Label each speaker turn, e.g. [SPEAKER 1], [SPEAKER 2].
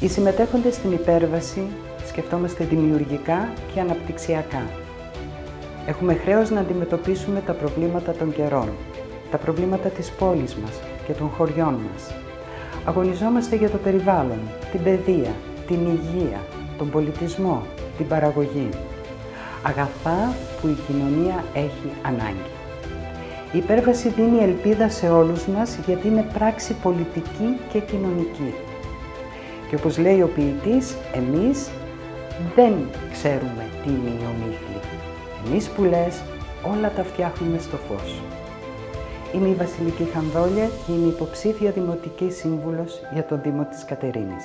[SPEAKER 1] Οι συμμετέχοντες στην υπέρβαση σκεφτόμαστε δημιουργικά και αναπτυξιακά. Έχουμε χρέος να αντιμετωπίσουμε τα προβλήματα των καιρών, τα προβλήματα της πόλης μας και των χωριών μας. Αγωνιζόμαστε για το περιβάλλον, την παιδεία, την υγεία, τον πολιτισμό, την παραγωγή. Αγαθά που η κοινωνία έχει ανάγκη. Η υπέρβαση δίνει ελπίδα σε όλους μας γιατί είναι πράξη πολιτική και κοινωνική. Και όπως λέει ο ποιητής, εμείς δεν ξέρουμε τι είναι η ομίχλη. Εμείς που λες, όλα τα φτιάχνουμε στο φως. Είμαι η Βασιλική Χανδόλια και είμαι υποψήφια Δημοτική Σύμβουλος για τον Δήμο της Κατερίνης.